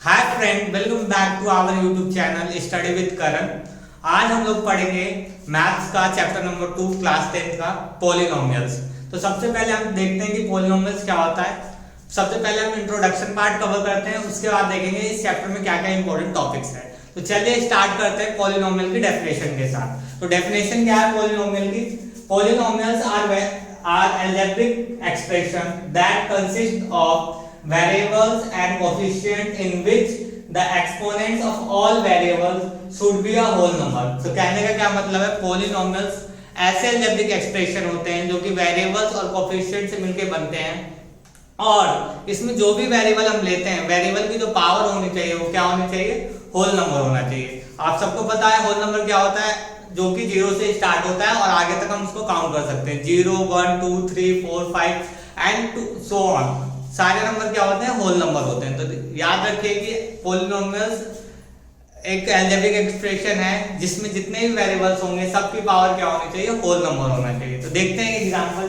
Hi friend, welcome back to our YouTube channel study with Karan. आज हम लोग पढ़ेंगे मैथ्स का चैप्टर नंबर 2 क्लास 10 का पॉलिनोमियल्स। तो सबसे पहले हम देखते हैं कि पॉलिनोमियल्स क्या होता है। सबसे पहले हम इंट्रोडक्शन पार्ट कवर करते हैं, उसके बाद देखेंगे इस चैप्टर में क्या क्या इंपॉर्टेंट टॉपिक्स है। तो चलिए स्टार्ट करते हैं पॉलिनोमियल की डेफिनेशन के साथ। तो डेफिनेशन क्या है पॉलिनोमियल की? Polynomials are algebraic expression that consist of variables and coefficient in which the exponents of all variables should be a whole number। तो कहने का क्या मतलब है, पॉलिनोमियल्स ऐसे अलजेब्रिक एक्सप्रेशन होते हैं जो कि वेरिएबल्स और कोएफिशिएंट से मिलके बनते हैं, और इसमें जो भी वेरिएबल हम लेते हैं, वेरिएबल की जो पावर होनी चाहिए वो क्या होनी चाहिए, होल नंबर होना चाहिए। आप सबको पता है होल नंबर क्या होता है, जो कि 0 से स्टार्ट होता है और आगे तक हम उसको काउंट कर सकते हैं। 0 1 2 3 4 5 एंड सो ऑन, सारे नंबर क्या होते हैं, होल नंबर होते हैं। तो याद रखिए कि पॉलिनोमियल्स एक अलजेब्रिक एक्सप्रेशन है जिसमें जितने भी वेरिएबल्स होंगे सबकी पावर क्या होनी चाहिए, होल नंबर होना चाहिए। तो देखते हैं एग्जांपल।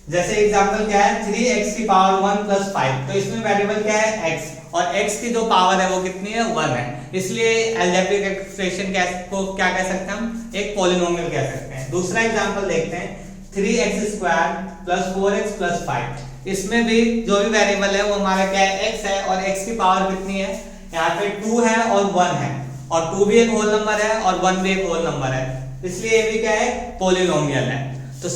जैसे एग्जांपल क्या है, 3x की पावर 1 + 5। तो इसमें वेरिएबल क्या है, x, और x की जो पावर है वो कितनी है, 1 है। इसलिए अलजेब्रिक एक्सप्रेशन को क्या कह सकते हैं हम, एक पॉलिनोमियल कह सकते हैं। दूसरा एग्जांपल देखते हैं, 3x² + 4x + 5। इसमें भी जो भी वेरिएबल है वो हमारा क्या है, x है, और x की पावर कितनी है, यहाँ पे 2 है और 1 है, और 2 भी एक होल नंबर है और 1 भी एक होल नंबर है, इसलिए ये भी क्या है, पॉलिनोमियल है। तो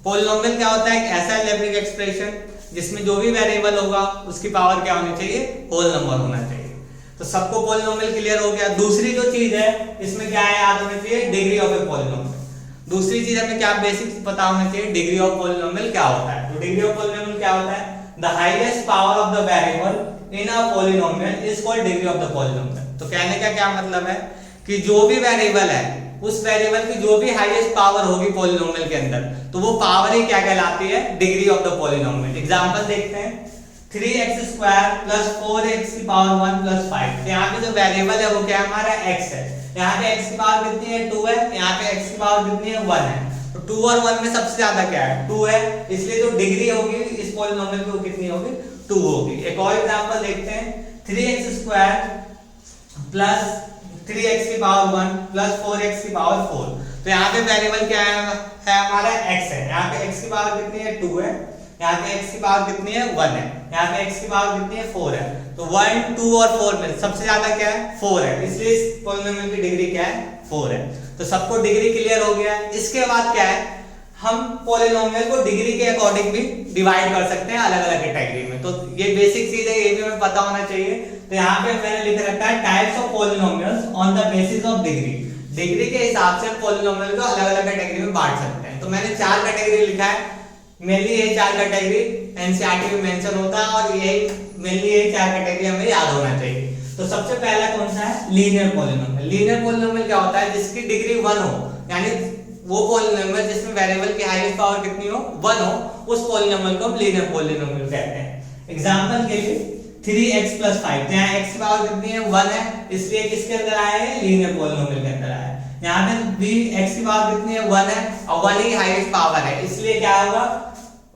पॉलिनोमियल क्या होता है, एक ऐसा अलजेब्रिक एक्सप्रेशन जिसमें जो भी वेरिएबल होगा उसकी पावर क्या होनी चाहिए, होल नंबर होना चाहिए। तो सबको पॉलिनोमियल क्लियर हो गया। दूसरी जो चीज है इसमें क्या है, याद होनी चाहिए, डिग्री ऑफ ए पॉलिनोमियल। दूसरी चीज हमें क्या बेसिक पता होना चाहिए, डिग्री ऑफ पॉलिनोमियल क्या होता है। तो डिग्री ऑफ पॉलिनोमियल क्या होता है, the highest power of the variable in a polynomial is called degree of the polynomial. तो कहने का क्या मतलब है कि जो भी वेरिएबल है उस वेरिएबल की जो भी हाईएस्ट पावर होगी पॉलिनोमियल के अंदर, तो वो पावर ही क्या कहलाती है, degree of the polynomial. Example देखते हैं, 3x² + 4x की पावर 1 + 5। तो यहाँ पे जो वेरिएबल है वो क्या है, हमारा x है। यहाँ पे x की पावर कितनी है, 2 है। यहाँ पे x की पावर कितनी है, 1 है। तो 2 और 1 में सबसे ज्यादा क्या है, 2 है, इसलिए जो डिग्री होगी इस पॉलिनोमियल की वो कितनी होगी, 2 होगी। एक और एग्जांपल देखते हैं, 3x² + 3x की पावर 1 + 4x की पावर 4। तो यहाँ पे वेरिएबल क्या है हमारा x है। यहाँ पे x की पावर कितनी है, 2 है। यहाँ पे x की पावर कितनी है, 1 है। यहाँ पे x की पावर कितनी है, 4 है। तो 1 2 और 4 में सबसे ज्यादा क्या है, 4 है, इसलिए इस पॉलिनोमियल की डिग्री क्या है, 4 है। तो सबको डिग्री क्लियर हो गया। इसके बाद क्या है, हम पॉलिनोमियल को डिग्री के अकॉर्डिंग भी डिवाइड कर सकते हैं अलग अलग कैटेगरी में। तो ये बेसिक चीज है, ये भी हमें पता होना चाहिए। तो यहाँ पे मैंने लिख रखा है, types of polynomials on the basis of degree. Degree के हिसाब से पॉलिनोमियल को अलग अलग कैटेगरी में बांट सकते हैं। तो मैंने 4 कैटेगरी लिखा है, मेनली ये 4 कैटेगरी एनसीईआरटी में मेंशन होता है, और ये मेनली ये 4 कैटेगरी हमें याद होना चाहिए। तो सबसे पहला कौन सा है, लीनियर पॉलिनोमियल। लीनियर पॉलिनोमियल क्या होता है, जिसकी डिग्री 1 हो, यानी वो पॉलिनोमियल जिसमें वेरिएबल की हाईएस्ट पावर कितनी हो, 1 हो, उस पॉलिनोमियल को हम लीनियर पॉलिनोमियल कहते हैं। एग्जांपल के लिए 3x + 5, यहाँ x की पावर कितनी है, 1 है, इसलिए किसके अंदर आया है, लीनियर पॉलिनोमियल के अंदर आया है। यहाँ पे भी x की पावर कितनी है, 1 है, और 1 ही हाईएस्ट पावर है, इसलिए क्या होगा,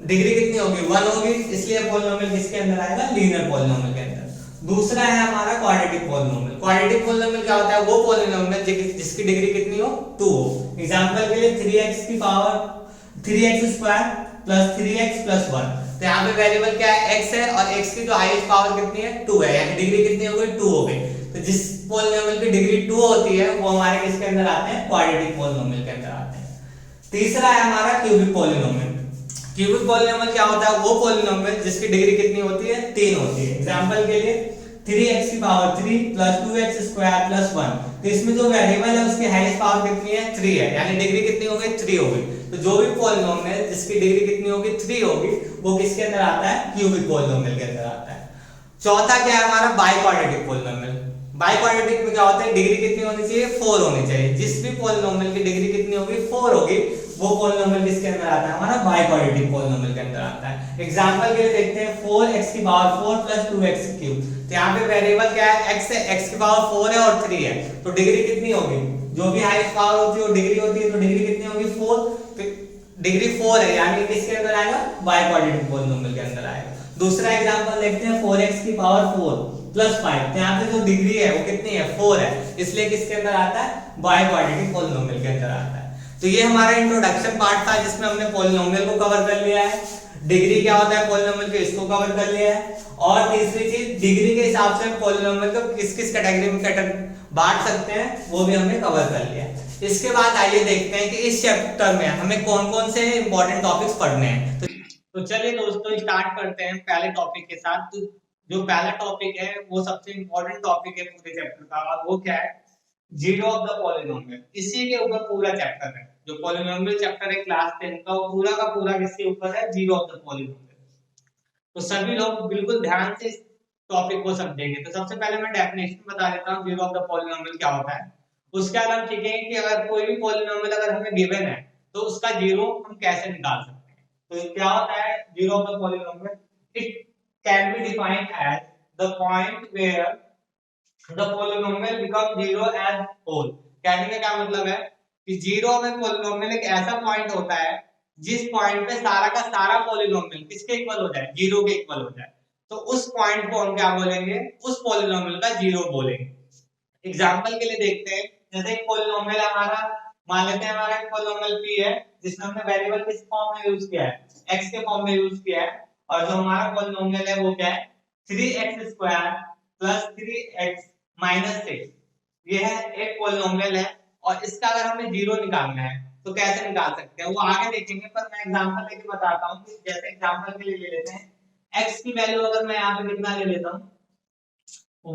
डिग्री कितनी होगी, 1 होगी, इसलिए पॉलिनोमियल किसके अंदर आएगा, लीनियर पॉलिनोमियल के अंदर। दूसरा है हमारा क्वाड्रेटिक पॉलिनोमियल। क्वाड्रेटिक पॉलिनोमियल क्या होता है, वो पॉलिनोमियल जिसकी डिग्री कितनी हो, 2 हो। एग्जांपल के लिए 3x की पावर 3x² + 3x + 1। तो यहाँ पे वेरिएबल क्या है, x है, और x की जो हाईएस्ट पावर कितनी है, 2 है, यानी डिग्री कितनी हो गई, 2 हो गई। तो जिस पॉलिनोमियल की डिग्री 2 होती है वो हमारे किसके अंदर आते हैं, क्वाड्रेटिक पॉलिनोमियल के अंदर आते हैं। तीसरा है हमारा क्यूबिक पॉलिनोमियल। क्यूबिक पॉलिनोमियल क्या होता है, वो पॉलिनोमियल जिसकी डिग्री कितनी होती है, 3 होती है। एग्जांपल के लिए 3x की पावर 3 + 2x² + 1। तो इसमें जो वेरिएबल है उसकी हाईएस्ट पावर कितनी है, 3 है, यानी डिग्री कितनी हो गई, 3 हो गई। तो जो भी पॉलिनोमियल जिसकी डिग्री कितनी होगी, 3 होगी, वो किसके अंदर आता है, क्यूबिक पॉलिनोमियल के अंदर आता है। चौथा क्या है हमारा, बाइक्वाड्रेटिक पॉलिनोमियल। बाइक्वाड्रेटिक में क्या होता है, डिग्री कितनी होनी चाहिए, 4 होनी चाहिए। जिस भी पॉलिनोमियल की डिग्री कितनी होगी, 4 होगी, वो पॉलिनोमियल किसके अंदर आता है, हमारा बाइक्वाड्रेटिक पॉलिनोमियल के अंदर आता है। एग्जांपल के लिए देखते हैं, 4x की पावर 4 + 2x³। तो यहाँ पे वेरिएबल क्या है, x है, x की पावर 4 है और 3 है, तो डिग्री कितनी होगी, जो भी हाईएस्ट पावर होती है वो डिग्री होती है, तो डिग्री कितनी होगी, 4। डिग्री 4 है, यानी किसके अंदर आएगा, बाइक्वाड्रेटिक पॉलिनोमियल के अंदर आएगा। दूसरा एग्जांपल देखते हैं, 4x की पावर 4 +5, तो यहाँ पे जो डिग्री है वो कितनी है 4 है, इसलिए किसके अंदर आता है बाय क्वाड्रेटिक पॉलिनोमियल के अंदर आता है। तो ये हमारा इंट्रोडक्शन पार्ट था जिसमें हमने पॉलिनोमियल को कवर कर लिया है, डिग्री क्या होता है पॉलिनोमियल के इसको कवर कर लिया है, और तीसरी चीज डिग्री के हिसाब से पॉलिनोमियल को किस किस कैटेगरी में बांट सकते हैं वो भी हमने कवर कर लिया है। इसके बाद आइए देखते हैं कि इस चैप्टर में हमें कौन कौन से इंपॉर्टेंट टॉपिक्स पढ़ने हैं। तो चलिए दोस्तों स्टार्ट करते हैं पहले टॉपिक के साथ। तो जो पहला टॉपिक है वो सबसे इंपॉर्टेंट टॉपिक है पूरे चैप्टर का, और वो क्या है जीरो ऑफ द पॉलिनोमियल। इसी के ऊपर पूरा चैप्टर है, जो पॉलिनोमियल चैप्टर है क्लास 10 का, वो पूरा का पूरा किसके ऊपर है जीरो ऑफ द पॉलिनोमियल। तो सभी लोग बिल्कुल ध्यान से इस टॉपिक को समझेंगे। तो सबसे पहले मैं डेफिनेशन बता देता हूँ जीरो ऑफ द पॉलिनोमियल क्या होता है। उसके बाद हम सीखेंगे कि अगर कोई भी पॉलिनोमियल अगर हमें गिवन है तो उसका जीरो हम कैसे निकाल सकते हैं। तो क्या होता है zero of the polynomial, it can be defined as the point where the polynomial become zero as whole. कहने का क्या मतलब है कि जीरो में पॉलिनोमियल एक ऐसा पॉइंट होता है जिस पॉइंट पे सारा का सारा पॉलिनोमियल किसके इक्वल हो जाए जीरो के इक्वल हो जाए, तो उस पॉइंट को हम क्या बोलेंगे उस पॉलिनोमियल का जीरो बोलेंगे। एग्जांपल के लिए देखते हैं, जैसे एक पॉलिनोमियल हमारा मान लेते हैं हमारा एक पॉलिनोमियल p है जिसमें हमने वेरिएबल किस फॉर्म में यूज किया है x के फॉर्म में यूज किया है, और जो हमारा पॉलिनोमियल है वो क्या है 3x² + 3x - 6। ये है एक पॉलिनोमियल है, और इसका अगर हमें जीरो निकालना है तो कैसे निकाल सकते हैं वो आगे देखेंगे, पर मैं एग्जांपल लेके बताता हूं कि जैसे एग्जांपल के लिए ले लेते हैं x की वैल्यू अगर मैं यहां पे कितना ले लेता हूं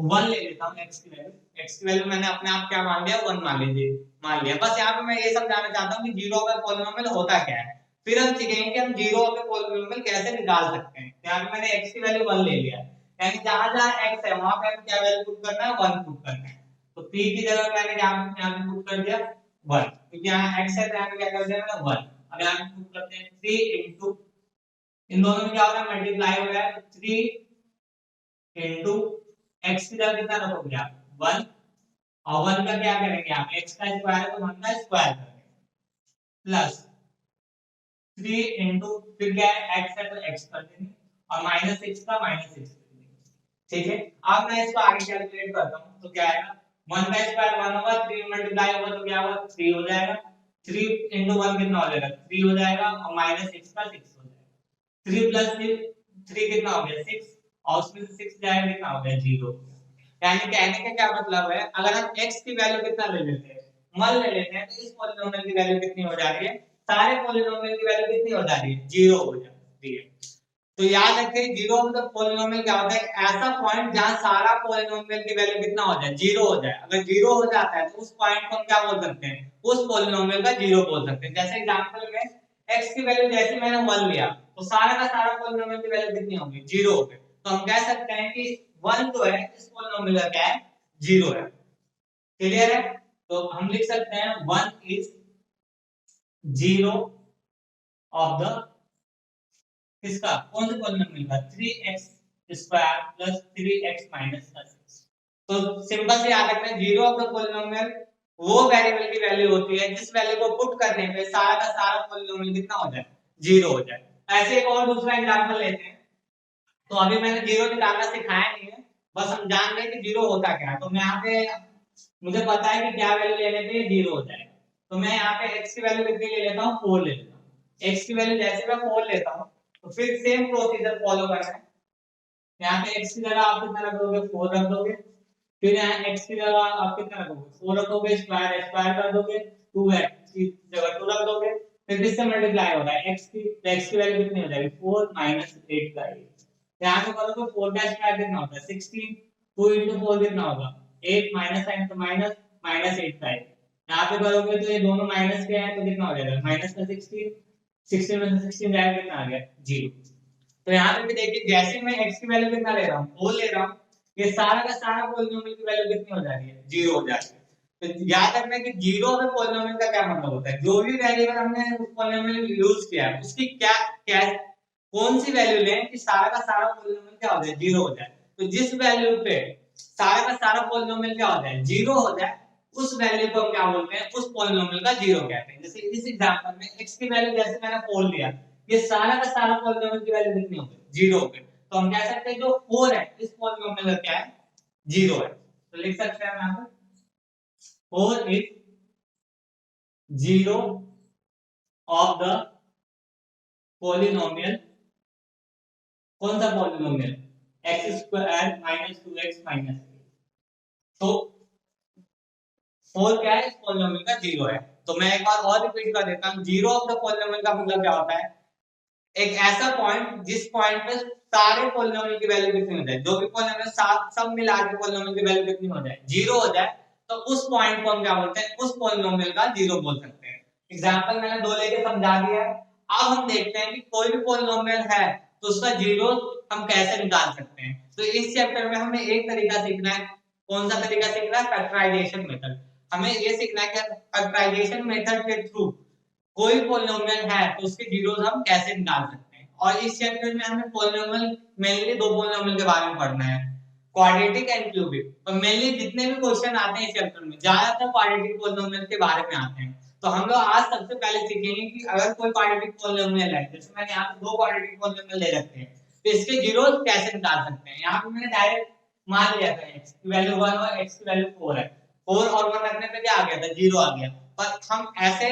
1 ले लेता हूं। x की वैल्यू मैंने अपने आप क्या मान लिया 1 मान लीजिए, मान लिया। बस यहाँ पे मैं ये समझाना चाहता हूँ कि जीरो ऑफ पॉलिनोमियल होता क्या है, फिर हम सीखेंगे कि हम जीरो ऑफ पॉलिनोमियल कैसे निकाल सकते हैं। यहाँ पे मैंने x की वैल्यू 1 ले लिया, यानी जहां जहां x है वहां पे हमें क्या वैल्यू पुट करना है 1 पुट करना है। तो p की जगह मैंने यहाँ पे पुट कर दिया 1, क्योंकि यहाँ x है तो यहाँ पे क्या कर दिया मैंने 1। अब यहाँ पे पुट करते हैं 3 इनटू, इन दोनों में क्या हो रहा है मल्टीप्लाई हो रहा है, 3 इनटू x की जगह कितना रखोगे आप 1, और 1 का क्या करेंगे आप x का स्क्वायर है तो 1 का स्क्वायर करेंगे, प्लस 3 इनटू फिर क्या है x है तो x कर देंगे, और -6 का -6 कर देंगे। ठीक है, अब मैं इसको आगे कैलकुलेट करता हूं तो क्या आएगा 1 का स्क्वायर 1 होगा, 3 मल्टीप्लाई होगा तो क्या होगा 3 हो जाएगा, 3 इनटू 1 कितना हो जाएगा 3 हो जाएगा, और -6 का 6 हो जाएगा। 3 प्लस 3 कितना हो गया 6, और उसमें से 6 जाएगा कितना हो गया 0। यानी कहने का क्या मतलब है अगर हम x की वैल्यू कितना ले लेते हैं 1 ले लेते हैं तो इस पॉलिनोमियल की वैल्यू कितनी हो जा रही है, सारे पॉलिनोमियल की वैल्यू कितनी हो जा रही है 0 हो जाती है। तो याद रखें जीरो ऑफ द पॉलिनोमियल क्या होता है ऐसा पॉइंट जहां सारा पॉलिनोमियल की वैल्यू कितना हो जाए 0 हो जाए। अगर 0 हो जाता है तो उस पॉइंट को हम क्या बोल सकते हैं उस पॉलिनोमियल का 0 बोल सकते हैं। जैसे एग्जांपल में x की वैल्यू जैसे मैंने 1 लिया तो सारा का सारा पॉलिनोमियल की वैल्यू कितनी होगी 0 हो गई, तो हम कह सकते हैं कि 1 जो है इस पॉलिनोमियल का क्या है 0 है। क्लियर है, तो हम लिख सकते हैं 1 इज 0 ऑफ द किसका कौन से पॉलिनोमियल का 3x² + 3x - 6। तो सिंपल से याद रखना जीरो ऑफ द पॉलिनोमियल वो वेरिएबल की वैल्यू होती है जिस वैल्यू को पुट करने पे सारा का सारा पॉलिनोमियल कितना हो जाए 0 हो जाए। ऐसे एक और दूसरा एग्जांपल लेते हैं। तो अभी मैंने 0 निकालना सिखाया नहीं है, बस हम जान रहे हैं कि 0 होता क्या है। तो मैं यहाँ पे मुझे पता है कि क्या वैल्यू लेने पे 0 हो जाएगा, तो मैं यहाँ पे x की वैल्यू कितनी ले लेता हूँ 4 ले लेता हूँ। x की वैल्यू जैसे मैं 4 लेता हूँ तो फिर सेम प्रोसीजर फॉलो करना है। यहाँ पे x की जगह आप कितना रख दोगे 4 रख दोगे, फिर यहाँ x की जगह आप कितना रखोगे 4 रखोगे, स्क्वायर स्क्वायर कर दोगे, 2x की जगह 2 रख दोगे, फिर किससे मल्टीप्लाई हो रहा है x की, तो x की वैल्यू कितनी हो जाएगी 4 - 8 का 8। यहाँ पे करोगे 4 का स्क्वायर कितना होता है 16, 2 into 4 कितना होगा 8 माइनस साइन तो माइनस -8 का 8। यहाँ पे करोगे तो ये दोनों माइनस के हैं तो कितना हो जाएगा माइनस का 16, 16 में से 16 जाएगा कितना आ गया 0। तो यहाँ पे भी देखिए जैसे मैं x की वैल्यू कितना ले रहा हूँ 4 ले रहा हूँ, ये सारा का सारा पॉलिनोमियल की वैल्यू कितनी हो जा रही है 0 हो जा रही है। तो याद रखना कि जीरो में पॉलिनोमियल का क्या मतलब होता है जो भी वेरिएबल हमने उस पॉलिनोमियल यूज किया है उसकी क्या क्या कौन सी वैल्यू लें कि सारा का सारा पॉलिनोमियल क्या हो जाए 0 हो जाए। तो जिस वैल्यू पे सारा का सारा पॉलिनोमियल क्या हो जाए 0 हो जाए उस वैल्यू को हम क्या बोलते हैं उस पॉलिनोमियल का 0 कहते हैं। जैसे इस एग्जांपल में x की वैल्यू जैसे मैंने 4 लिया, ये सारा का सारा पॉलिनोमियल की वैल्यू कितनी हो गई 0 हो गई, तो हम कह सकते हैं जो 4 है इस पॉलिनोमियल का क्या है जीरो है। तो लिख सकते हैं यहाँ पे 4 is zero of the polynomial. कौन सा polynomial? X square minus 2x minus 3। तो 4 क्या है? इस पॉलिनोमियल का जीरो है। तो मैं एक बार और रिपीट कर देता हूँ, जीरो ऑफ द पॉलिनोमियल का मतलब क्या होता है? एक ऐसा पॉइंट जिस पॉइंट पे सारे पॉलिनोमियल की वैल्यू कितनी हो जाए, जो भी पॉलिनोमियल साथ सब मिला के पॉलिनोमियल की वैल्यू कितनी हो जाए, जीरो हो जाए, तो उस पॉइंट को हम क्या बोलते हैं? उस पॉलिनोमियल का जीरो बोल सकते हैं। एग्जांपल मैंने दो लेके समझा दिया है। अब हम देखते हैं कि कोई भी पॉलिनोमियल है तो उसका जीरो हम कैसे निकाल सकते हैं। तो इस चैप्टर में हमें एक तरीका सीखना है। कौन सा तरीका सीखना है? Factorization method. हमें ये सीखना है कि फैक्टराइजेशन मेथड के थ्रू कोई पॉलिनोमियल है तो उसके जीरोस हम कैसे निकाल सकते हैं। और इस चैप्टर में हमें पॉलिनोमियल मेनली दो पॉलिनोमियल के बारे में पढ़ना है, क्वाड्रेटिक एंड क्यूबिक। और मेनली जितने भी क्वेश्चन आते हैं इस चैप्टर में ज्यादातर क्वाड्रेटिक पॉलिनोमियल के बारे में आते हैं। तो हम लोग आज सबसे पहले सीखेंगे कि अगर कोई क्वाड्रेटिक पॉलिनोमियल है, जैसे मैंने यहाँ पे दो क्वाड्रेटिक पॉलिनोमियल ले रखे हैं, तो इसके जीरोस कैसे निकाल सकते हैं। यहाँ पे मैंने डायरेक्ट मान लिया था x की वैल्यू 1 और x की वैल्यू 4 है, 4 और 1 रखने पे क्या आ गया था? जीरो आ गया। पर हम ऐसे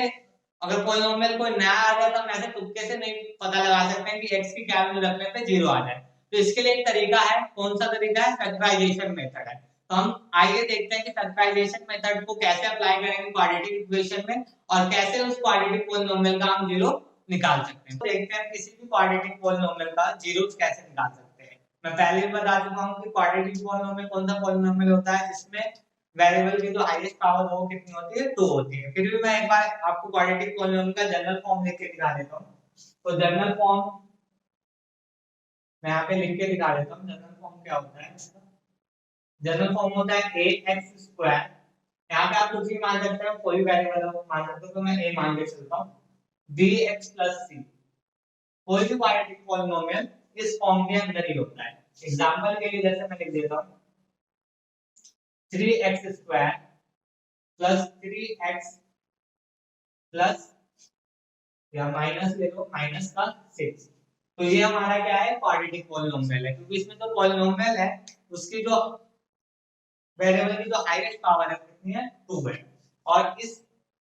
अगर पॉलिनोमियल कोई नया आ जाए तो हम ऐसे तुक्के से नहीं पता लगा सकते हैं कि x की क्या वैल्यू रखने पे जीरो आ जाए। तो इसके लिए एक तरीका है। कौन सा तरीका है? फैक्टराइजेशन मेथड है। तो हम आइए देखते हैं कि फैक्टराइजेशन मेथड को कैसे अप्लाई करेंगे क्वाड्रेटिक इक्वेशन में और कैसे उस क्वाड्रेटिक पॉलिनोमियल का हम जीरो निकाल सकते हैं। तो देखते हैं किसी भी क्वाड्रेटिक पॉलिनोमियल का जीरो कैसे निकाल सकते हैं। मैं पहले भी बता चुका हूं कि क्वाड्रेटिक पॉलिनोमियल कौन सा पॉलिनोमियल होता है जिसमें वेरिएबल की जो हाईएस्ट पावर हो कितनी होती है? 2 होती है। फिर भी मैं एक बार आपको क्वाड्रेटिक पॉलिनोमियल का जनरल फॉर्म लिख के दिखा देता हूं। तो जनरल फॉर्म मैं यहाँ पे लिख के दिखा देता हूं। जनरल फॉर्म क्या होता है? जनरल फॉर्म होता है ax स्क्वायर। यहाँ पे आप कुछ भी मान सकते हो, कोई वेरिएबल मान सकते हो, तो मैं a मान के चलता हूँ, bx प्लस c। कोई भी क्वाड्रेटिक पॉलिनोमियल इस फॉर्म के अंदर ही होता है। एग्जांपल के लिए जैसे मैं लिख देता हूँ 3x square plus 3x plus या माइनस ले लो माइनस का 6। तो ये हमारा क्या है? क्वाड्रेटिक पॉलिनोमियल है, क्योंकि इसमें जो पॉलिनोमियल है उसकी जो वेरिएबल की जो हाईएस्ट पावर है कितनी है? 2 है। और इस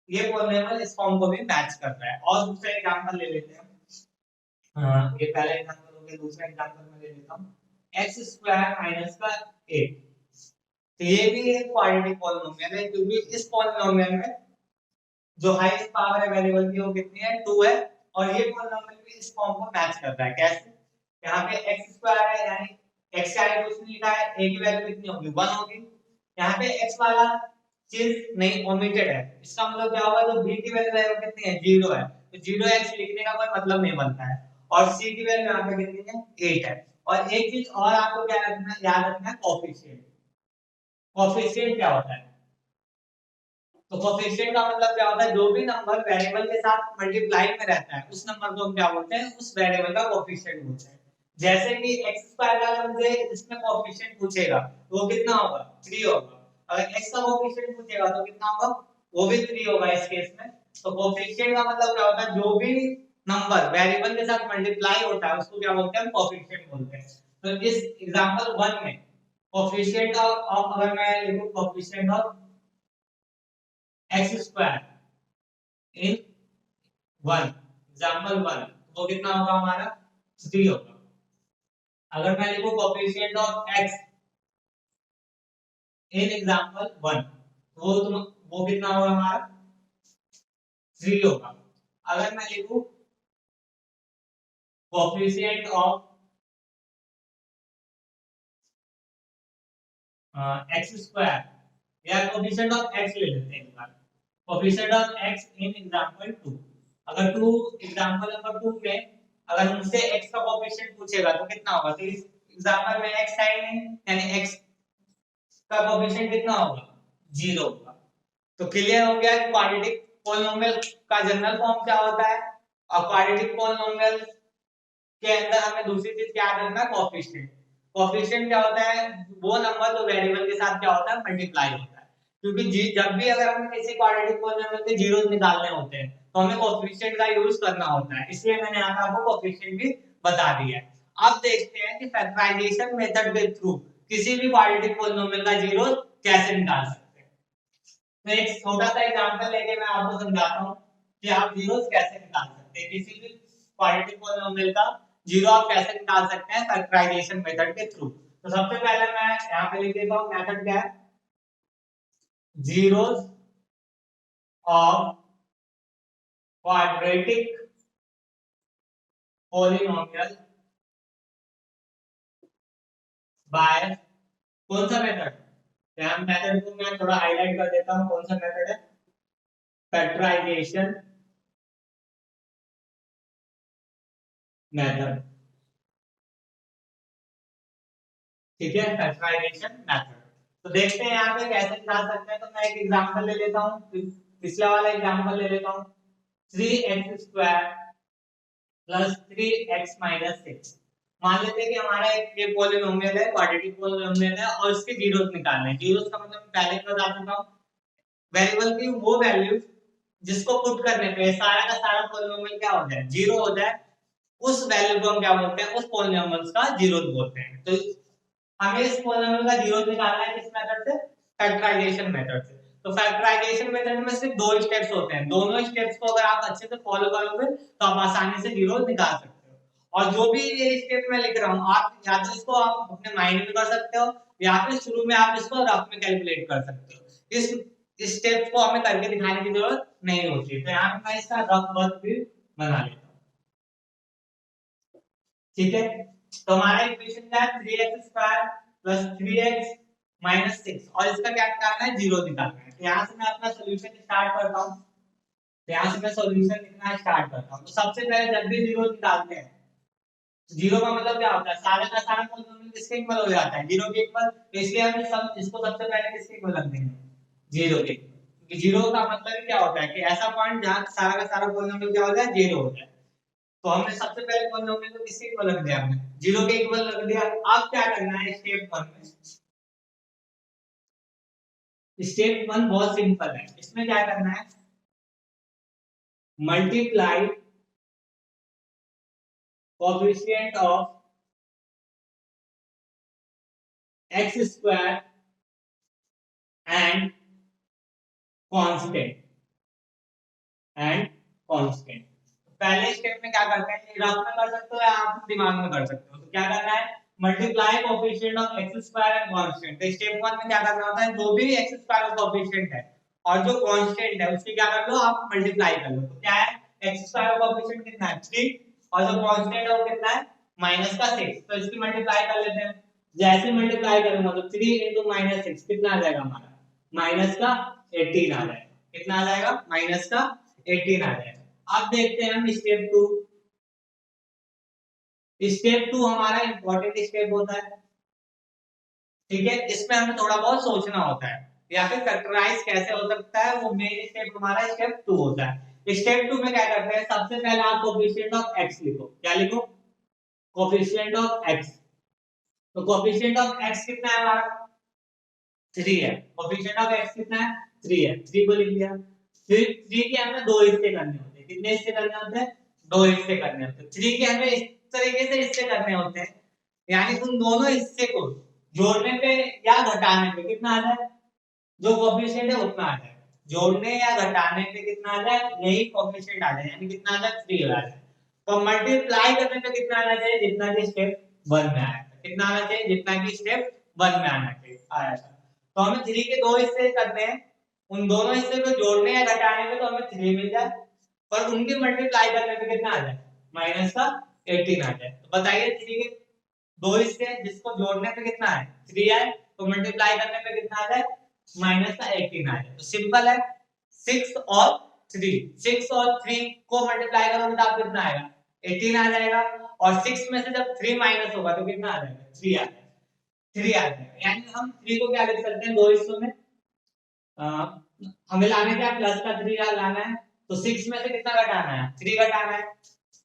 ये पॉलिनोमियल इस फॉर्म को भी मैच कर रहा है। और दूसरा एग्जांपल ले लेते हैं। ये पहला एग्जांपल हो गया। दूसरा एग्जांपल मैं ले लेता हूं x स्क्वायर माइनस का 8। तो ये भी एक क्वाड्रेटिक पॉलिनोमियल है, क्योंकि इस पॉलिनोमियल में जो हाईएस्ट पावर है वेरिएबल की वो कितनी है? 2 है। और ये पॉलिनोमियल भी इस फॉर्म को मैच करता है। कैसे? यहाँ पे x स्क्वायर है, यानी x का वैल्यू उसने लिखा है, a की वैल्यू कितनी होगी? 1 होगी। यहाँ पे x वाला चीज नहीं ओमिटेड है, इसका मतलब क्या होगा? जो b की वैल्यू है वो कितनी है? 0 है। तो 0x लिखने का कोई मतलब नहीं बनता है। और c की वैल्यू यहाँ पे कितनी है? 8 है। और एक चीज और आपको क्या रखना है? याद रखना है, कोफिशिएंट। कोफिशिएंट क्या होता है? तो कोफिशिएंट का मतलब क्या होता है? जो भी नंबर वेरिएबल के साथ मल्टीप्लाई में रहता है उस नंबर को हम क्या बोलते हैं? उस वेरिएबल का कोफिशिएंट बोलते हैं। जैसे कि x स्क्वायर का अगर मुझे इसमें कोफिशिएंट पूछेगा तो वो कितना होगा? 3 होगा। अगर x का कोफिशिएंट पूछेगा तो कितना होगा? वो भी 3 होगा इस केस में। तो कोफिशिएंट का मतलब क्या होता है? जो भी नंबर वेरिएबल के साथ मल्टीप्लाई होता है उसको क्या बोलते हैं? कोफिशिएंट बोलते हैं। तो इस एग्जांपल 1 में कोफिशिएंट ऑफ अगर मैं लिखूं coefficient of x square in 1, example 1, वो कितना होगा हमारा? 3 होगा। अगर मैं लिखूं coefficient of x in example 1, वो कितना होगा हमारा? 3 होगा। अगर मैं लिखूं कोफिशिएंट ऑफ x स्क्वायर या कोफिशिएंट ऑफ x ले लेते हैं एक बार, coefficient of x in example 2। अगर 2 एग्जांपल नंबर 2 में अगर मुझसे x का कोफिशिएंट पूछेगा तो कितना होगा? तो इस एग्जांपल में x है नहीं, यानी x का कोफिशिएंट कितना होगा? 0 होगा। तो क्लियर हो गया क्वाड्रेटिक पॉलिनोमियल का जनरल फॉर्म क्या होता है। और क्वाड्रेटिक पॉलिनोमियल के अंदर हमें दूसरी चीज याद रखना, कोफिशिएंट। कोफिशिएंट क्या होता है? वो नंबर जो वेरिएबल के साथ क्या होता है? मल्टीप्लाई होता है। क्योंकि जब भी अगर हमें किसी क्वाड्रेटिक पॉलिनोमियल के जीरोस निकालने होते हैं तो हमें कोफिशिएंट का यूज करना होता है, इसलिए मैंने यहाँ आपको कोफिशिएंट भी बता दिया है। अब देखते हैं कि फैक्टराइजेशन मेथड के थ्रू किसी भी क्वाड्रेटिक पॉलिनोमियल का जीरो कैसे निकाल सकते हैं। तो एक छोटा सा एग्जांपल लेके मैं आपको समझाता हूँ कि आप जीरोस कैसे निकाल सकते हैं। किसी भी क्वाड्रेटिक पॉलिनोमियल का जीरो आप कैसे निकाल सकते हैं फैक्टराइजेशन मेथड के थ्रू। तो सबसे पहले मैं यहाँ पे लिख देता हूँ मेथड क्या है, zeros of quadratic polynomial bye कौन सा मेथड, यहाँ मेथड को मैं थोड़ा हाईलाइट कर देता हूँ, कौन सा मेथड है, फैक्टराइजेशन मेथड। ठीक है, फैक्टराइजेशन मेथड। तो देखते हैं यहाँ पे कैसे निकाल सकते हैं। तो मैं एक एग्जांपल ले लेता हूँ, पिछला वाला एग्जांपल ले लेता हूँ, 3x square plus 3x minus 6। मान लेते हैं कि हमारा एक ये पॉलिनोमियल है, क्वाड्रेटिक पॉलिनोमियल है और इसके जीरोस निकालने हैं। जीरोस का मतलब पहले ही बता चुका हूँ, वेरिएबल की वो वैल्यूज जिसको पुट करने पे सारा का सारा पॉलिनोमियल क्या हो जाए, जीरो हो जाए, उस वैल्यू को हम क्या बोलते हैं, उस पॉलिनोमियल्स का जीरोस बोलते हैं। तो हमें इस पॉलिनोमियल का जीरोस निकालना है किस मेथड से, फैक्टराइजेशन मेथड से। तो फैक्टराइजेशन मेथड में सिर्फ दो स्टेप्स होते हैं, दोनों स्टेप्स को अगर आप अच्छे से फॉलो करोगे तो आप आसानी से जीरोस निकाल सकते हो। और जो भी ये स्टेप मैं लिख रहा हूँ, आप या तो इसको आप अपने माइंड में कर सकते हो या फिर शुरू में आप इसको रफ में कैलकुलेट कर सकते हो। इस स्टेप को हमें करके दिखाने की जरूरत नहीं होती। तो यहाँ पे मैं इसका रफ वर्क भी बना लेता हूँ। ठीक है, तो हमारा इक्वेशन क्या है, 3x square plus 3x minus 6 और इसका क्या निकालना है, जीरो निकालना है। तो यहाँ से मैं अपना सॉल्यूशन स्टार्ट करता हूँ। तो यहाँ से मैं सॉल्यूशन लिखना स्टार्ट करता हूँ। तो सबसे पहले जब भी जीरो निकालते हैं, जीरो का मतलब क्या होता है, सारे का सारा पॉलिनोमियल किसके इक्वल हो जाता है, जीरो के इक्वल। तो इसलिए हम सब इसको सबसे पहले किसके इक्वल रख देंगे, जीरो के। क्योंकि जीरो का मतलब क्या होता है कि ऐसा पॉइंट जहां सारा का सारा पॉलिनोमियल क्या हो जाए, जीरो हो जाए। तो हमने सबसे पहले पॉलिनोमियल को किसके इक्वल रख दिया, हमने जीरो के इक्वल रख दिया। अब क्या करना है स्टेप 1 में, स्टेप 1 बहुत सिंपल है। इसमें क्या करना है, multiply coefficient of x square and constant पहले स्टेप में क्या करते हैं, रफ में कर सकते हो या आप दिमाग में कर सकते हो। तो क्या करना है, multiply coefficient of x square and constant. तो स्टेप 1 में क्या करना होता है, जो भी x स्क्वायर का कोएफिशिएंट है और जो कांस्टेंट है उसकी क्या कर लो, आप मल्टीप्लाई कर लो। तो क्या है, x स्क्वायर का कोएफिशिएंट कितना है, 3, और जो कांस्टेंट है वो कितना है, माइनस का 6। तो इसकी मल्टीप्लाई कर लेते हैं। जैसे मल्टीप्लाई करूंगा तो 3 into -6 कितना आ जाएगा हमारा, माइनस का 18 आ जाएगा। कितना आ जाएगा, माइनस का 18 आ जाएगा। अब देखते हैं हम स्टेप 2। स्टेप 2 हमारा इंपॉर्टेंट स्टेप होता है। ठीक है, इसमें हमें थोड़ा बहुत सोचना होता है या फिर फैक्टराइज कैसे हो सकता है, वो मेन स्टेप हमारा स्टेप 2 होता है। स्टेप 2 में क्या करते हैं, सबसे पहले आप कोएफिशिएंट ऑफ x लिखो। क्या लिखो, कोएफिशिएंट ऑफ x। तो कोएफिशिएंट ऑफ x कितना है हमारा, 3 है। कोएफिशिएंट ऑफ x कितना है, 3 है। 3 को लिख लिया। फिर 3 के हमें दो हिस्से करने होते हैं। कितने हिस्से करने होते हैं, दो हिस्से करने होते हैं। 3 के हमें इस तरीके से हिस्से करने होते हैं, यानी उन दोनों हिस्से को जोड़ने पे या घटाने पे कितना आ जाए, जो कोएफिशिएंट है उतना आ जाए। जोड़ने या घटाने पे कितना आ जाए, यही कोएफिशिएंट आ जाए, यानी कितना आ जाए, 3 आ जाए। तो मल्टीप्लाई करने पे कितना आना चाहिए, जितना कि स्टेप 1 में आया था। कितना आना चाहिए, जितना कि स्टेप 1 में आना चाहिए आया था। तो हमें 3 के दो हिस्से करने हैं, उन दोनों हिस्से को जोड़ने या घटाने पे तो हमें 3 मिल जाए, पर उनके मल्टीप्लाई करने पे कितना आ जाए, माइनस का 18 आ जाए। तो बताइए 3 के दो हिस्से जिसको जोड़ने पे कितना है, 3 आए, तो मल्टीप्लाई करने पे कितना आ जाए, माइनस का 18 आ जाए। तो सिंपल है, 6 और 3, 6 और 3 को मल्टीप्लाई करोगे तो आपको कितना आएगा, 18 आ जाएगा। और 6 में से जब 3 माइनस होगा तो कितना आ जाएगा, 3 आ जाएगा। 3 आ जाएगा, यानी हम 3 को क्या लिख सकते हैं, दो हिस्सों में हमें लाने क्या, प्लस का 3 लाना है। तो 6 में से कितना घटाना है, 3 घटाना है।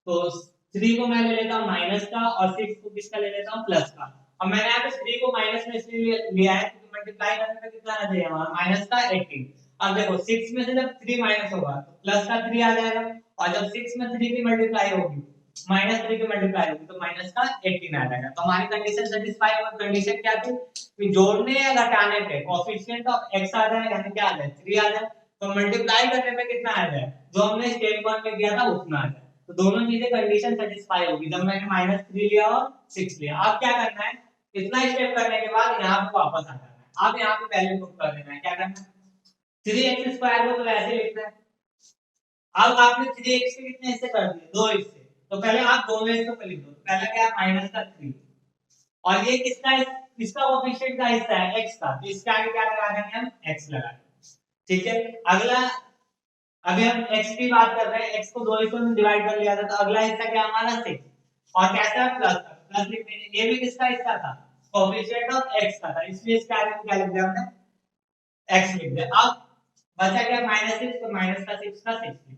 तो 3 को मैं ले लेता हूँ माइनस का और 6 को किसका ले लेता हूँ, प्लस का। और मैंने यहाँ पे 3 को माइनस में इसलिए लिया है क्योंकि मल्टीप्लाई करने पे कितना आना चाहिए हमारा, माइनस का 18। अब देखो 6 में से जब 3 माइनस होगा तो प्लस का 3 आ जाएगा, और जब 6 में 3 की मल्टीप्लाई होगी -3 की मल्टीप्लाई होगी तो माइनस का 18 आ जाएगा। तो हमारी कंडीशन सेटिस्फाई हो। कंडीशन क्या थी कि जोड़ने या घटाने पे कोएफिशिएंट ऑफ x आ जाए, यानी क्या आ जाए 3 आ जाए, तो मल्टीप्लाई करने पे कितना आ जाए जो हमने स्टेप 1 में किया था उतना आ जाए। तो दोनों चीजें कंडीशन सेटिस्फाई होगी जब मैंने -3 लिया और 6 लिया। अब क्या करना है, इतना स्टेप करने के बाद यहाँ पे वापस आ जाना है। अब यहाँ पे वैल्यू पुट कर देना है। क्या करना है, 3x² को तो वैसे ही लिखना है। अब आपने 3x के कितने हिस्से कर दिए, 2 हिस्से, तो पहले आप दोनों हिस्सों को लिख दो। पहला क्या है माइनस का 3 और ये किसका किसका कोएफिशिएंट का हिस्सा है x का, तो इसके आगे क्या लगा देंगे हम x लगा देंगे। ठीक है, अगला अभी हम x की बात कर रहे हैं, x को दो हिस्सों में डिवाइड कर लिया था, तो अगला हिस्सा क्या हमारा 6 और कैसा प्लस का प्लस लिख देंगे। ये भी किसका हिस्सा था, कोएफिशिएंट ऑफ x का था, इसलिए इसके आगे क्या लिख दिया हमने x लिख दिया। अब बचा क्या -6, तो माइनस का 6 का 6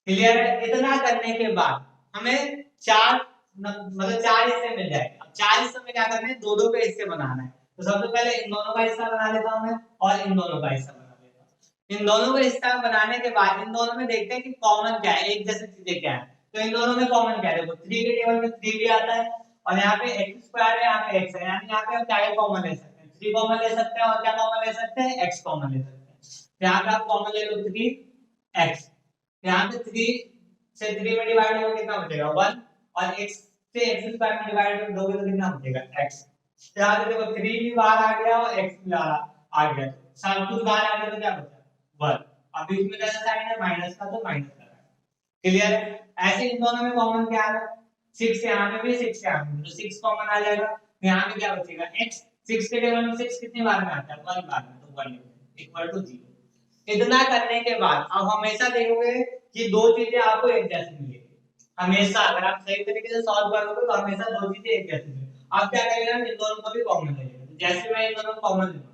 क्लियर है। इतना करने के बाद हमें मतलब चार हिस्से मिल जाएंगे। अब चार हिस्सों में क्या करना है, दो दो के हिस्से बनाना है। तो सबसे पहले इन दोनों का हिस्सा बना लेता हूं मैं और इन दोनों का हिस्सा बना लेता हूं। इन दोनों का हिस्सा बनाने के बाद इन दोनों में देखते हैं कि कॉमन क्या है, एक जैसी चीजें क्या है। तो इन दोनों में कॉमन क्या है, देखो 3 के टेबल में 3 भी आता है और यहाँ पे x² है, यहाँ पे x है, यानी यहाँ पे हम क्या कॉमन ले सकते हैं, 3 कॉमन ले सकते हैं और क्या कॉमन ले सकते हैं, x कॉमन ले सकते हैं। यहाँ पे आप कॉमन ले लो 3x, यहाँ पे 3 से 3 में डिवाइड होगा कितना बचेगा 1 और x से x² में डिवाइड दोगे तो कितना बचेगा x। तो यहाँ पे देखो 3 भी बाहर आ गया और x भी आ गया, सब कुछ बाहर आ गया तो क्या बचा 1। अब इसमें कैसा साइन है माइनस का, तो माइनस का क्लियर है। ऐसे इन दोनों में कॉमन क्या है, 6 यहाँ पे भी 6 यहाँ पे भी, तो 6 कॉमन आ जाएगा। तो यहाँ पे क्या बचेगा x, 6 के टेबल में 6 कितनी बार में आता है 1 बार में, तो 1 इक्वल टू 0। इतना करने के बाद अब हमेशा देखोगे कि दो चीजें आपको एक जैसी मिलेगी। हमेशा अगर आप सही तरीके से सॉल्व करोगे तो हमेशा दो चीजें एक जैसी मिलेगी। आप क्या करेंगे, इन दोनों को भी कॉमन ले लेंगे। जैसे मैं इन दोनों को कॉमन लूंगा,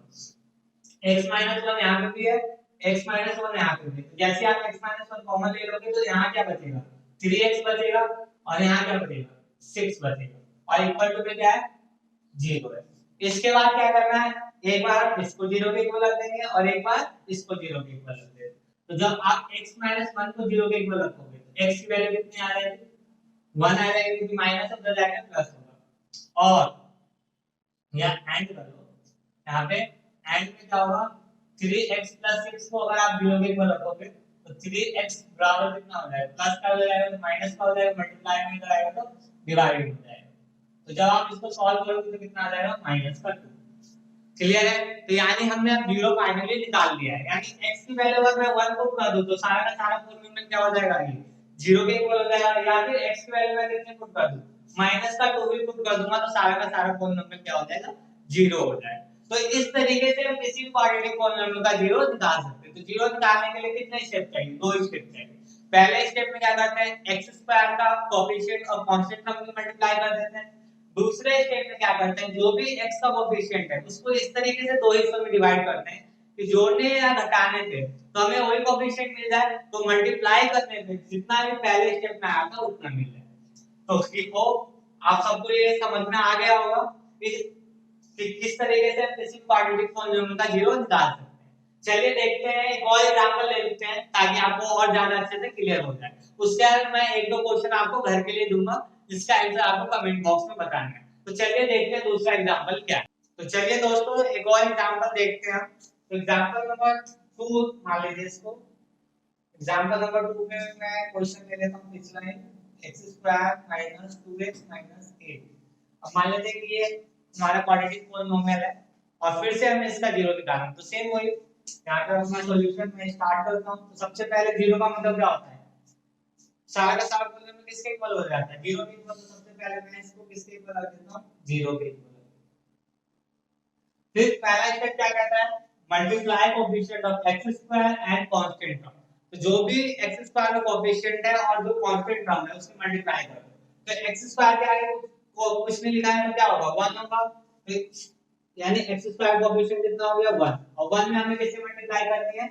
x-1 यहाँ पे भी है, x-1 यहाँ पे भी है। जैसे आप x-1 कॉमन ले लोगे तो यहाँ क्या बचेगा 3x बचेगा और यहाँ क्या बचेगा 6 बचेगा और इक्वल टू में क्या है 0 है। इसके बाद क्या करना है, एक बार इसको 0 के इक्वल रख देंगे और एक बार इसको 0 के इक्वल रख देंगे। तो जब आप x-1 को 0 के इक्वल रखोगे तो x की वैल्यू कितनी आ जाएगी 1 आ जाएगी, क्योंकि माइनस उधर जाएगा प्लस होगा। और यहाँ एंड कर लो, यहाँ पे एंड में क्या होगा 3x + 6 को अगर आप 0 के इक्वल रखोगे तो 3x बराबर कितना हो जाएगा, प्लस का हो जाएगा तो माइनस का हो जाएगा, मल्टीप्लाई में इधर आएगा तो डिवाइड हो जाएगा। तो जब आप इसको सॉल्व करोगे तो कितना आ जाएगा -2। क्लियर है। तो यानी हमने अब 0 फाइनली निकाल दिया है, यानी x की वैल्यू अगर मैं 1 पुट कर दूं तो सारा का सारा पॉलिनोमियल क्या हो जाएगा, ये 0 के इक्वल हो जाएगा। या फिर x की वैल्यू मैं कितने पुट कर दूं -2 भी पुट कर दूंगा तो सारा का सारा पॉलिनोमियल क्या हो जाएगा 0 हो जाएगा। तो इस तरीके से हम किसी क्वाड्रेटिक पॉलिनोमियल का 0 निकाल सकते हैं। तो 0 निकालने के लिए कितने स्टेप चाहिए, दो स्टेप चाहिए। पहले स्टेप में क्या करते हैं, x² का कोएफिशिएंट और कांस्टेंट टर्म में मल्टीप्लाई कर देते हैं। दूसरे स्टेप में क्या करते हैं, जो भी x का कोएफिशिएंट है उसको इस तरीके से दो हिस्सों में डिवाइड करते हैं कि जोड़ने या घटाने पे तो हमें वही कोएफिशिएंट मिल जाए, तो मल्टीप्लाई करने पे जितना भी पहले स्टेप में आया था उतना मिल जाए। तो आई होप आप सबको ये समझ में आ गया होगा कि किस तरीके से हम किसी क्वाड्रेटिक पॉलिनोमियल का 0 निकाल सकते हैं। चलिए देखते हैं, एक और एग्जांपल ले लेते हैं ताकि आपको और ज्यादा अच्छे से क्लियर हो जाए। उसके बाद मैं एक दो क्वेश्चन आपको घर के लिए दूंगा जिसका आंसर आपको कमेंट बॉक्स में बताना है। तो चलिए देखते हैं दूसरा एग्जांपल क्या है। तो चलिए दोस्तों एक और एग्जांपल देखते हैं हम। तो एग्जांपल नंबर 2 मान लीजिए इसको। एग्जांपल नंबर 2 में मैं क्वेश्चन ले लेता हूं पिछला ही, x² - 2x - 8। अब मान लेते हैं कि ये हमारा क्वाड्रेटिक पॉलिनोमियल है और फिर से हमें इसका 0 निकालना है। तो सेम वही यहाँ पे अपना सॉल्यूशन में स्टार्ट करता हूं। तो सबसे पहले 0 का मतलब क्या होता है, सारा का सारा पॉलिनोमियल किसके इक्वल हो जाता है 0 के इक्वल। तो सबसे पहले मैं इसको किसके इक्वल रख देता हूं 0 के इक्वल। फिर पहला स्टेप क्या कहता है, multiply coefficient of x² and constant term. तो जो भी x² का कोएफिशिएंट है और जो कांस्टेंट टर्म है उसकी मल्टीप्लाई कर दो। तो x² के आगे को कुछ नहीं लिखा है तो क्या होगा 1 होगा, यानी x² कोएफिशिएंट कितना हो गया 1 और 1 में हमें किससे मल्टीप्लाई करनी है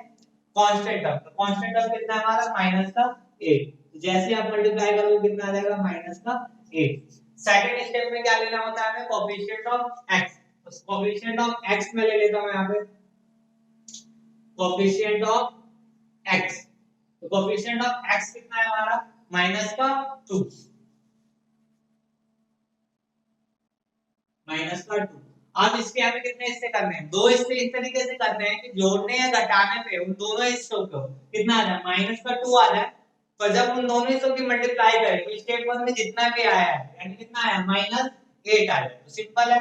कांस्टेंट टर्म। तो कांस्टेंट टर्म कितना है हमारा -8। तो जैसे आप मल्टीप्लाई करोगे कितना आ जाएगा -8। सेकंड स्टेप में क्या लेना होता है हमें कोएफिशिएंट ऑफ x। तो कोएफिशिएंट ऑफ x में ले लेता हूं यहां पे कोएफिशिएंट ऑफ x। तो कोएफिशिएंट ऑफ x कितना है हमारा माइनस का 2, माइनस का 2। अब इसके यहाँ पे कितने हिस्से करने हैं, 2 हिस्से इस तरीके से करने हैं कि जोड़ने या घटाने पे उन दोनों हिस्सों को कितना आ जाए, माइनस का 2 आ जाए। तो जब उन दोनों हिस्सों की मल्टीप्लाई करें तो स्टेप 1 में जितना भी आया है यानी कितना आया, माइनस 8 आ जाए। तो सिंपल है,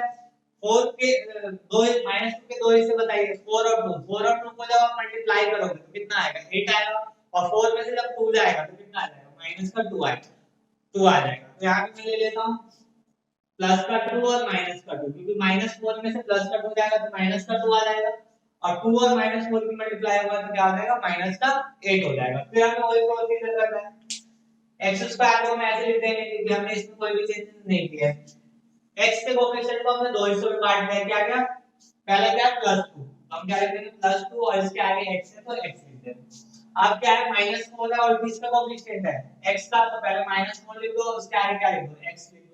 4 के दो माइनस 2 के दो हिस्से बताइए, 4 और 2, 4 और 2 को जब आप मल्टीप्लाई करोगे तो कितना आएगा, 8 आएगा। और 4 में से जब 2 जाएगा तो कितना आ जाएगा, माइनस का 2 आएगा, 2 आ जाएगा। तो यहाँ पे मैं ले लेता हूँ प्लस का 2 और माइनस का 2, क्योंकि माइनस 4 में से प्लस का 2 जाएगा तो माइनस का 2 आ जाएगा। और 2 और माइनस 4 की मल्टीप्लाई होगा तो क्या हो जाएगा, माइनस का 8 हो जाएगा। फिर हमें वही प्रोसीजर करना है, x स्क्वायर को हम ऐसे लिख देंगे क्योंकि हमने इसमें कोई भी चेंज नहीं किया है। x के कोएफिशिएंट को हमने दो हिस्सों में बांट दिया है, क्या क्या, पहला क्या +2, हम क्या लिख देंगे +2 और इसके आगे x है तो x लिख देंगे। अब क्या है, -4 है और इसका कोएफिशिएंट है x का, तो पहले -4 लिख दो, उसके आगे क्या लिख दो, x लिख दो।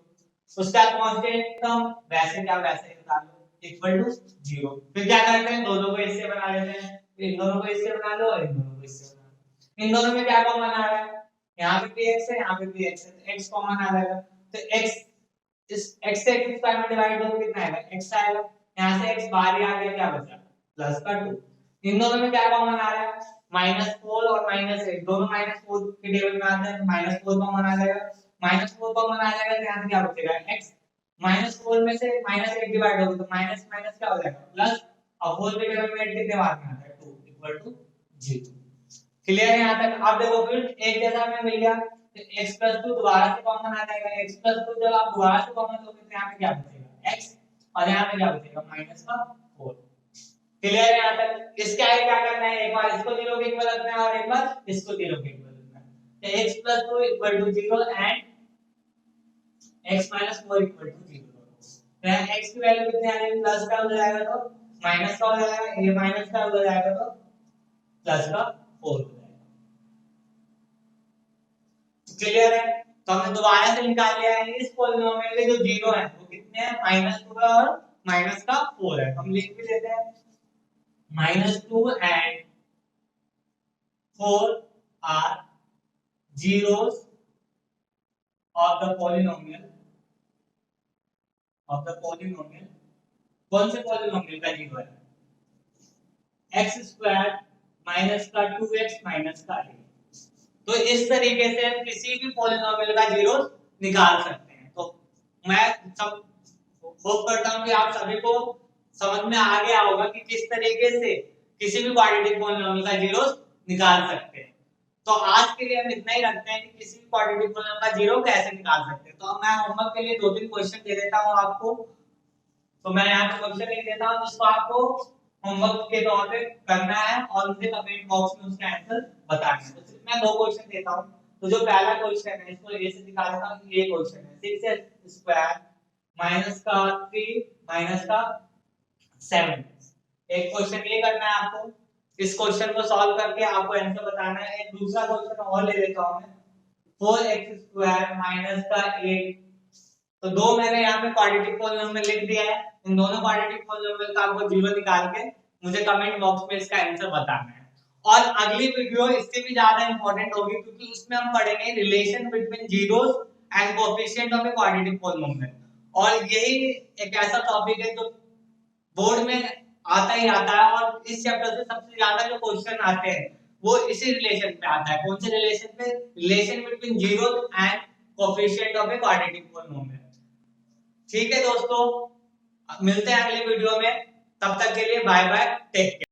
उसका कांस्टेंट टर्म वैसे क्या वैसे निकाल लो, इक्वल टू 0। फिर क्या करते हैं, दोनों को हिस्से बना लेते हैं, इन दोनों को हिस्से बना लो और इन दोनों को हिस्से बना लो। इन दोनों में क्या कॉमन आ रहा है, यहाँ पे भी x है यहाँ पे भी x है, तो x कॉमन आ जाएगा। तो x इस x से x स्क्वायर में डिवाइड करो कितना आएगा, x आएगा। यहाँ से x बाहर ही आ गया, क्या बचा प्लस का 2। इन दोनों में क्या कॉमन आ रहा है, -4 और -8, दोनों -4 के टेबल में आते हैं, -4 कॉमन आ जाएगा, -4 कॉमन आ जाएगा तो यहाँ से क्या बचेगा x। -4 में से -8 डिवाइड होगा तो माइनस माइनस क्या हो जाएगा प्लस, और 4 के टेबल में 8 कितने बार में आता है 2 इक्वल टू 0। क्लियर है यहाँ तक। अब देखो फिर एक जैसा हमें मिल गया, तो x प्लस 2 दोबारा से कॉमन आ जाएगा, x प्लस 2 जब आप दोबारा से कॉमन लोगे तो यहाँ पे क्या बचेगा x, और यहाँ पे क्या बचेगा माइनस का 4। क्लियर है यहाँ तक। इसके आगे क्या करना है, एक बार इसको 0 के इक्वल रखना है और एक बार इसको 0 के इक्वल रखना है। तो x plus 2 equal to 0 and x minus 4 equal to 0। तो यहाँ x की वैल्यू कितनी आ जाएगी, प्लस का हो जाएगा तो माइनस का हो जाएगा, ये माइनस का हो जाएगा तो प्लस का 4 हो जाएगा। क्लियर है। तो हमने दोबारा से निकाल लिया है इस पॉलिनोमियल के जो जीरो है वो कितने हैं, -2 है और माइनस का 4 है। हम लिख भी देते हैं -2 and 4 are zeros of the polynomial कौन से पॉलिनोमियल का जीरो है, x स्क्वायर माइनस का 2x माइनस का 8। तो इस तरीके से हम किसी भी पॉलिनोमियल का जीरो निकाल सकते हैं। तो मैं सब होप करता हूं कि आप सभी को समझ में आ गया होगा कि किस तरीके से किसी भी क्वाड्रेटिक पॉलिनोमियल का जीरो निकाल सकते हैं। तो आज के लिए हम इतना ही रखते हैं कि किसी भी क्वाड्रेटिक पॉलिनोमियल का जीरो कैसे निकाल सकते हैं। तो मैं होमवर्क के लिए 2-3 क्वेश्चन दे देता हूं आपको। तो मैं यहाँ पे क्वेश्चन लिख देता हूं जिसको आपको होमवर्क के तौर पे करना है और मुझे कमेंट बॉक्स में उसका आंसर बताना है। तो सिर्फ मैं 2 क्वेश्चन देता हूं। तो जो पहला क्वेश्चन है इसको ए से दिखा देता हूं, ये क्वेश्चन है 6x स्क्वायर माइनस का 3 माइनस का 7। एक क्वेश्चन ये करना है आपको, इस क्वेश्चन को सॉल्व करके आपको आंसर बताना है। एक दूसरा क्वेश्चन और ले लेता हूं मैं, 4x स्क्वायर माइनस का 8। तो दो मैंने यहाँ पे क्वाड्रेटिक पॉलिनोमियल लिख दिया है, इन दोनों क्वाड्रेटिक पॉलिनोमियल का आपको जीरो निकाल के मुझे कमेंट बॉक्स में इसका आंसर बताना है। और अगली वीडियो इससे भी ज्यादा इंपॉर्टेंट होगी क्योंकि उसमें हम पढ़ेंगे relation between zeros and coefficient of a quadratic polynomial. और यही एक ऐसा टॉपिक है जो बोर्ड में आता ही आता है और इस चैप्टर से सबसे ज्यादा जो क्वेश्चन आते हैं वो इसी रिलेशन पे आता है। कौन से रिलेशन पे, relation between zeros and coefficient of a quadratic polynomial. ठीक है दोस्तों, मिलते हैं अगले वीडियो में, तब तक के लिए बाय बाय, टेक केयर।